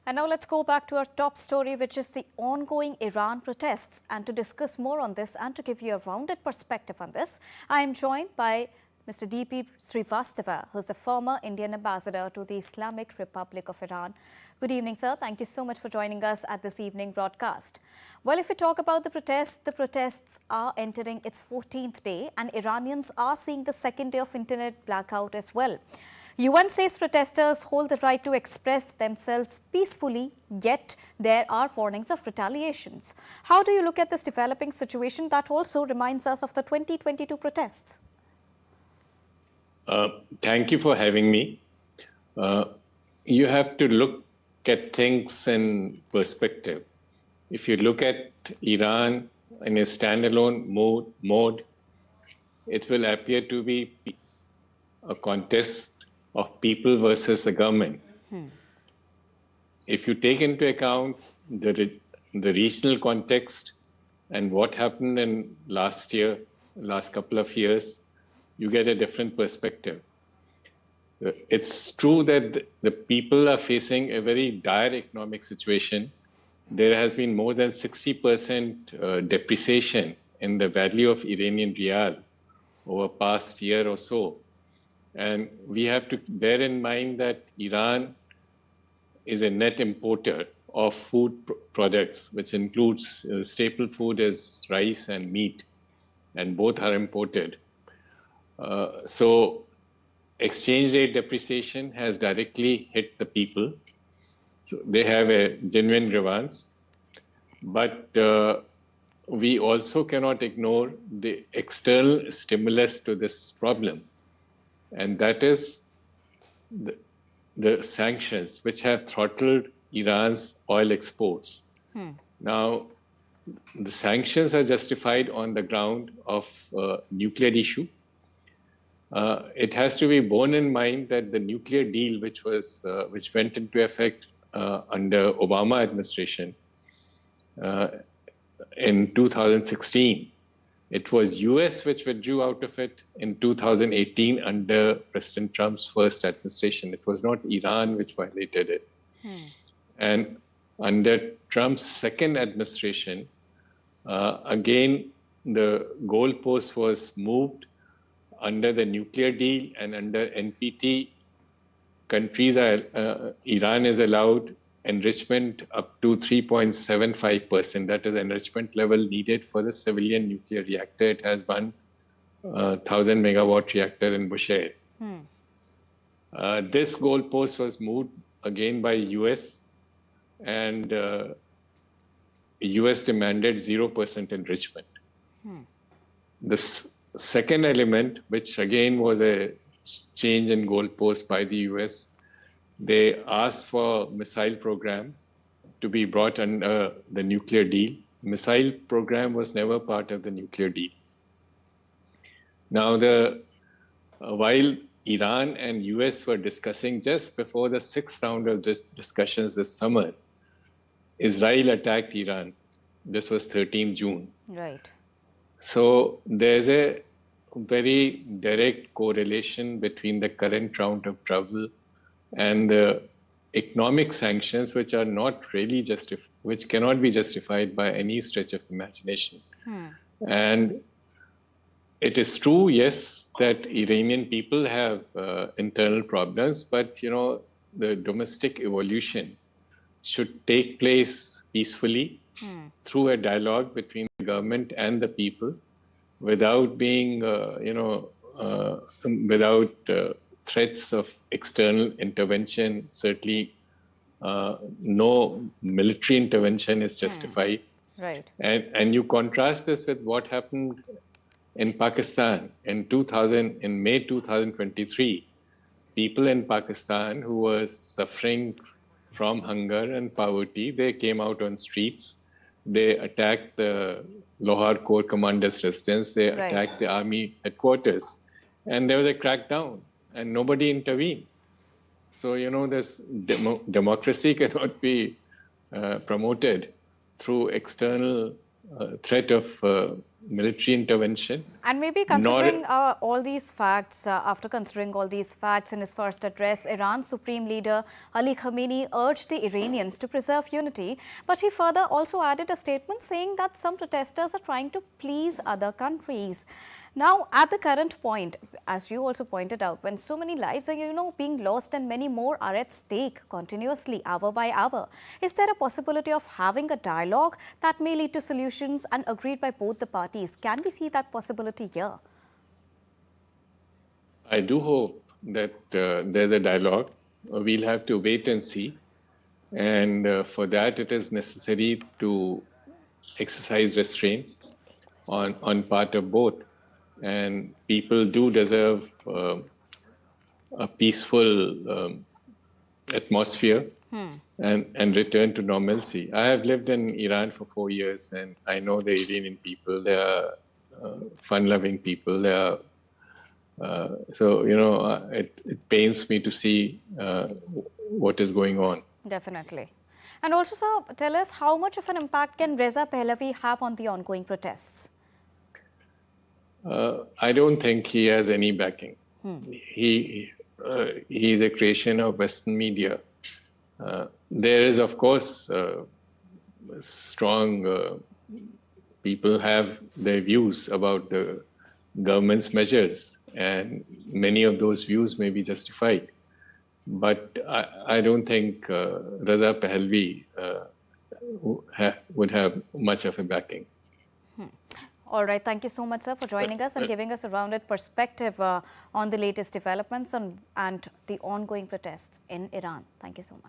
And now let's go back to our top story, which is the ongoing Iran protests. And to discuss more on this and to give you a rounded perspective on this, I am joined by Mr. D.P. Srivastava, who is the former Indian ambassador to the Islamic Republic of Iran. Good evening, sir. Thank you so much for joining us at this evening broadcast. Well, if we talk about the protests are entering its 14th day, and Iranians are seeing the second day of internet blackout as well. UN says protesters hold the right to express themselves peacefully, yet there are warnings of retaliations. How do you look at this developing situation that also reminds us of the 2022 protests? Thank you for having me. You have to look at things in perspective. If you look at Iran in a standalone mode, it will appear to be a contest of people versus the government. If you take into account the regional context and what happened in last couple of years, you get a different perspective. It's true that the people are facing a very dire economic situation. There has been more than 60% depreciation in the value of Iranian rial over past year or so. And we have to bear in mind that Iran is a net importer of food products, which includes staple food as rice and meat, and both are imported. So exchange rate depreciation has directly hit the people. So they have a genuine grievance. But we also cannot ignore the external stimulus to this problem. And that is the sanctions, which have throttled Iran's oil exports. Now, the sanctions are justified on the ground of nuclear issue. It has to be borne in mind that the nuclear deal, which went into effect under Obama administration in 2016, it was US which withdrew out of it in 2018 under President Trump's first administration. It was not Iran which violated it. And under Trump's second administration, again, the goalpost was moved. Under the nuclear deal and under NPT, Iran is allowed enrichment up to 3.75%. That is enrichment level needed for the civilian nuclear reactor. It has one 1,000 megawatt reactor in Bushehr. This goalpost was moved again by US, and US demanded 0% enrichment. The second element, which again was a change in goalpost by the US, they asked for missile program to be brought under the nuclear deal. Missile program was never part of the nuclear deal. Now, while Iran and US were discussing just before the sixth round of discussions this summer, Israel attacked Iran. This was 13 June. Right. So there's a very direct correlation between the current round of trouble and the economic sanctions, which are not really which cannot be justified by any stretch of imagination. And it is true, yes, that Iranian people have internal problems, but the domestic evolution should take place peacefully through a dialogue between the government and the people, without being, without threats of external intervention. Certainly, no military intervention is justified. Right. And you contrast this with what happened in Pakistan in May 2023. People in Pakistan who were suffering from hunger and poverty, they came out on streets. They attacked the Lohar Corps commander's residence. They attacked the army headquarters. And there was a crackdown, and nobody intervened. So, this democracy cannot be promoted through external threat of military intervention. And maybe considering all these facts, after considering all these facts in his first address, Iran's Supreme Leader Ali Khamenei urged the Iranians to preserve unity, but he further also added a statement saying that some protesters are trying to please other countries. Now, at the current point, as you also pointed out, when so many lives are, being lost and many more are at stake continuously, hour by hour, is there a possibility of having a dialogue that may lead to solutions and agreed by both the parties? Can we see that possibility here? I do hope that there's a dialogue. We'll have to wait and see. And for that, it is necessary to exercise restraint on part of both. And people do deserve a peaceful atmosphere and return to normalcy. I have lived in Iran for 4 years, and I know the Iranian people. They are fun-loving people. They are it pains me to see what is going on. Definitely. And also, sir, tell us how much of an impact can Reza Pahlavi have on the ongoing protests? I don't think he has any backing. He is a creation of Western media. There is, of course, strong people have their views about the government's measures, and many of those views may be justified. But I don't think Reza Pahlavi would have much of a backing. All right. Thank you so much, sir, for joining us and giving us a rounded perspective on the latest developments and the ongoing protests in Iran. Thank you so much.